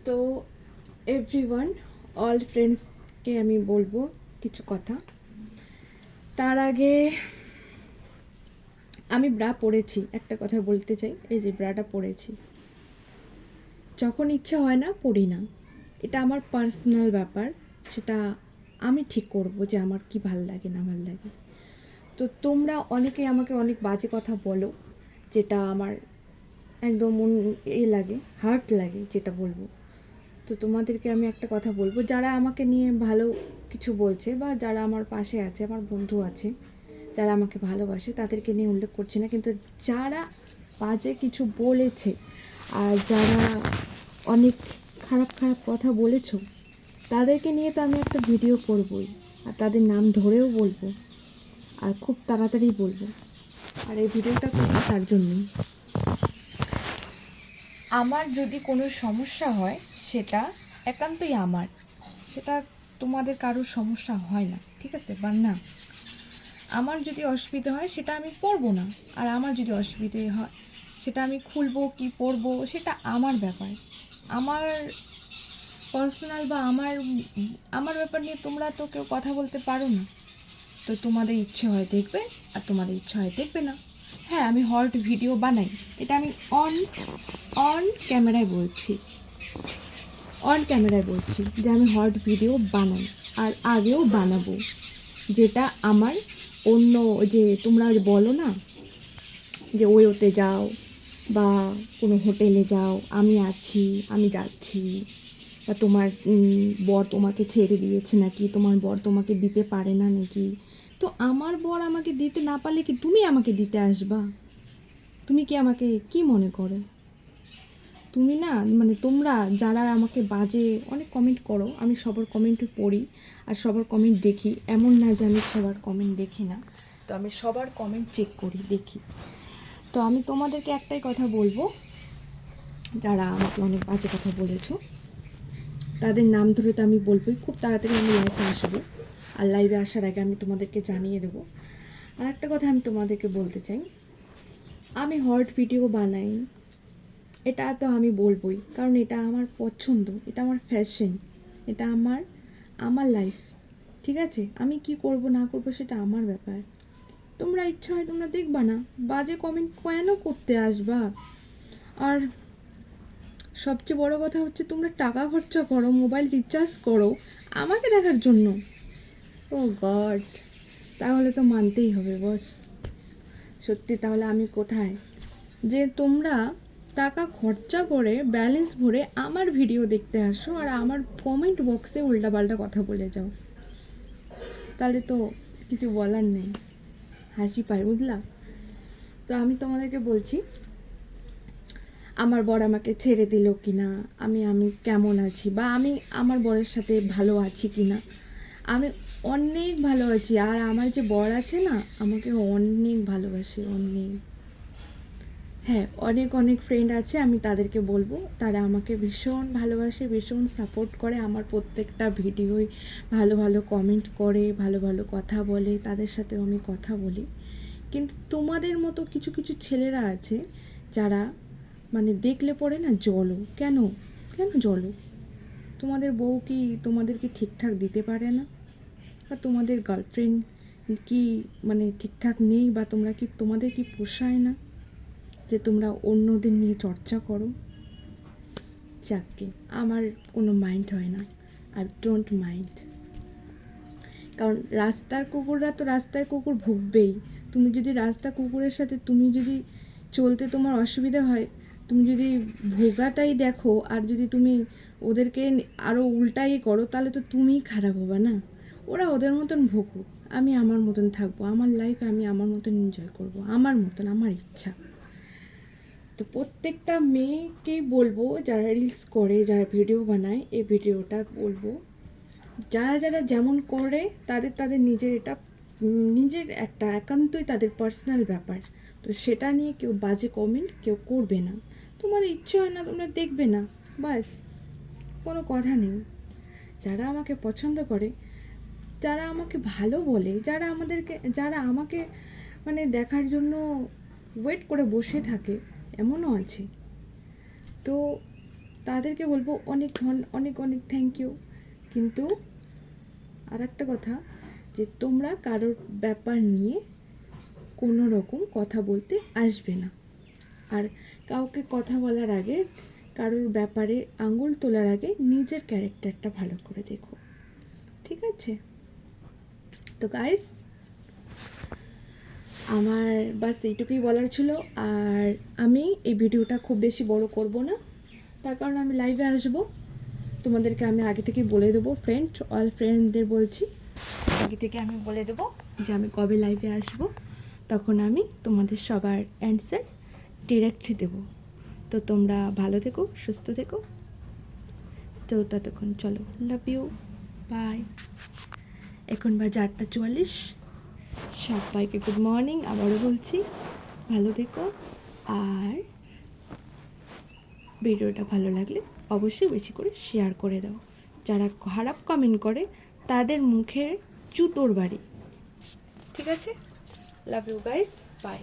তো everyone, all ফ্রেন্ডসকে আমি বলবো কিছু কথা। তার আগে আমি ব্রা পরেছি, একটা কথা বলতে চাই। এই যে ব্রাটা পরেছি, যখন ইচ্ছে হয় না পরি না, এটা আমার পার্সোনাল ব্যাপার। সেটা আমি ঠিক করব যে আমার কি ভাল লাগে না ভাল লাগে। তো তোমরা অনেকেই আমাকে অনেক বাজে কথা বলো, যেটা আমার একদম মন লাগে, হার্ট লাগে যেটা বলবো। তো তোমাদেরকে আমি একটা কথা বলবো, যারা আমাকে নিয়ে ভালো কিছু বলছে বা যারা আমার পাশে আছে, আমার বন্ধু আছে, যারা আমাকে ভালোবাসে, তাদেরকে নিয়ে উল্লেখ করছি না, কিন্তু যারা বাজে কিছু বলেছে আর যারা অনেক খারাপ খারাপ কথা বলেছ, তাদেরকে নিয়ে তো আমি একটা ভিডিও করবই, আর তাদের নাম ধরেও বলবো, আর খুব তাড়াতাড়ি বলবো। আর এই ভিডিওটা করছি তার জন্যই, আমার যদি কোনো সমস্যা হয় সেটা একান্তই আমার, সেটা তোমাদের কারোর সমস্যা হয় না, ঠিক আছে? বা না, আমার যদি অসুবিধা হয় সেটা আমি পড়বো না, আর আমার যদি অসুবিধে হয় সেটা আমি খুলবো কি পড়বো সেটা আমার ব্যাপার, আমার পার্সোনাল বা আমার ব্যাপার নিয়ে তোমরা তো কেউ কথা বলতে পারো না। তো তোমাদের ইচ্ছে হয় দেখবে, আর তোমাদের ইচ্ছে হয় দেখবে না। হ্যাঁ, আমি হট ভিডিও বানাই, এটা আমি অন ক্যামেরায় বলছি, যে আমি হট ভিডিও বানাই, আর আগেও বানাবো। যেটা আমার অন্য, যে তোমরা বলো না যে ওতে যাও বা কোনো হোটেলে যাও, আমি আছি, আমি যাচ্ছি, বা তোমার বর তোমাকে ছেড়ে দিয়েছে নাকি, তোমার বর তোমাকে দিতে পারে না নাকি। তো আমার বর আমাকে দিতে না পারলে কি তুমি আমাকে দিতে আসবা? তুমি কি আমাকে কি মনে করো? তুমি না, মানে তোমরা যারা আমাকে বাজে অনেক কমেন্ট করো, আমি সবার কমেন্ট পড়ি আর সবার কমেন্ট দেখি, এমন না যে আমি সবার কমেন্ট দেখি না, তো আমি সবার কমেন্ট চেক করি, দেখি। তো আমি তোমাদেরকে একটাই কথা বলবো, যারা আমাকে অনেক বাজে কথা বলেছো তাদের নাম ধরে তো আমি বলবোই, খুব তাড়াতাড়ি আমি লাইভে আসবো, আর লাইভে আসার আগে আমি তোমাদেরকে জানিয়ে দেবো। আর একটা কথা আমি তোমাদেরকে বলতে চাই, আমি হট ভিডিও বানাই, এটা তো আমি বলবোই, কারণ এটা আমার পছন্দ, এটা আমার ফ্যাশন, এটা আমার লাইফ, ঠিক আছে? আমি কি করব না করব সেটা আমার ব্যাপার। তোমরা ইচ্ছা হয় তোমরা দেখবা না, বাজে কমেন্ট কেন করতে আসবা? আর সবচেয়ে বড় কথা হচ্ছে, তোমরা টাকা খরচা করো, মোবাইল রিচার্জ করো আমাকে দেখার জন্য। ও গড, তাহলে তো মানতেই হবে বস। সত্যি, তাহলে আমি কোথায়? যে তোমরা টাকা খরচা করে ব্যালেন্স ভরে আমার ভিডিও দেখতে আসো আর আমার কমেন্ট বক্সে উল্টাপাল্টা কথা বলে যাও, তাহলে তো কিছু বলার নেই, হাসি পায়, বুঝলা? তো আমি তোমাদেরকে বলছি, আমার বর আমাকে ছেড়ে দিল কি না, আমি কেমন আছি, বা আমি আমার বরের সাথে ভালো আছি কি না, আমি অনেক ভালো আছি। আর আমার যে বর আছে না, আমাকে অনেক ভালোবাসে, অনেক। হ্যাঁ, অনেক অনেক ফ্রেন্ড আছে, আমি তাদেরকে বলবো, তারা আমাকে ভীষণ ভালোবাসে, ভীষণ সাপোর্ট করে, আমার প্রত্যেকটা ভিডিওয় ভালো ভালো কমেন্ট করে, ভালো ভালো কথা বলে, তাদের সাথেও আমি কথা বলি। কিন্তু তোমাদের মতো কিছু কিছু ছেলেরা আছে যারা মানে দেখলে পরে না জলো, কেন কেন জলো? তোমাদের বউ কি তোমাদেরকে ঠিকঠাক দিতে পারে না? বা তোমাদের গার্লফ্রেন্ড কি মানে ঠিকঠাক নেই, বা তোমাদের কি পোষায় না যে তোমরা অন্যদের নিয়ে চর্চা করো? যাকে আমার কোনো মাইন্ড হয় না, আর ডোন্ট মাইন্ড, কারণ রাস্তার কুকুররা তো রাস্তায় কুকুর ভুগবেই। তুমি যদি রাস্তা কুকুরের সাথে তুমি যদি চলতে তোমার অসুবিধা হয়, তুমি যদি ভোগাটাই দেখো আর যদি তুমি ওদেরকে আরও উল্টাই করো, তাহলে তো তুমিই খারাপ হবে না? ওরা ওদের মতন ভুগুক, আমি আমার মতন থাকবো, আমার লাইফে আমি আমার মতন এনজয় করবো, আমার মতন, আমার ইচ্ছা। তো প্রত্যেকটা মেয়েকেই বলবো, যারা রিলস করে, যারা ভিডিও বানায়, এই ভিডিওটা বলবো, যারা যারা যেমন করে তাদের নিজের একটা একান্তই তাদের পার্সোনাল ব্যাপার। তো সেটা নিয়ে কেউ বাজে কমেন্ট কেউ করবে না। তোমাদের ইচ্ছে হয় না তোমরা দেখবে না, বাস, কোনো কথা নেই। যারা আমাকে পছন্দ করে, যারা আমাকে ভালো বলে, যারা আমাকে মানে দেখার জন্য ওয়েট করে বসে থাকে, এমনও আছে। তো তাদেরকে বলবো অনেক অনেক অনেক থ্যাংক ইউ। কিন্তু আর একটা কথা, যে তোমরা কারোর ব্যাপার নিয়ে কোনো রকম কথা বলতে আসবে না। আর কাউকে কথা বলার আগে, কারোর ব্যাপারে আঙুল তোলার আগে নিজের ক্যারেক্টারটা ভালো করে দেখো, ঠিক আছে? তো গাইস, আমার বাস এইটুকুই বলার ছিল। আর আমি এই ভিডিওটা খুব বেশি বড় করব না, তার কারণ আমি লাইভে আসব। তোমাদেরকে আমি আগে থেকেই বলে দেবো, অল ফ্রেন্ডদের বলছি, আগে থেকে আমি বলে দেবো যে আমি কবে লাইভে আসব। তখন আমি তোমাদের সবার অ্যান্সার ডিরেক্ট দেবো। তো তোমরা ভালো থেকো, সুস্থ থেকো। তো ততক্ষণ চলো, লাভ ইউ, বাই। এখন বাজে 8:44। সবাইকে গুড মর্নিং আবারও বলছি, ভালো থেকো। আর ভিডিওটা ভালো লাগলে অবশ্যই বেশি করে শেয়ার করে দাও। যারা খারাপ কমেন্ট করে তাদের মুখে জুতোর বাড়ি, ঠিক আছে? Love you guys, by.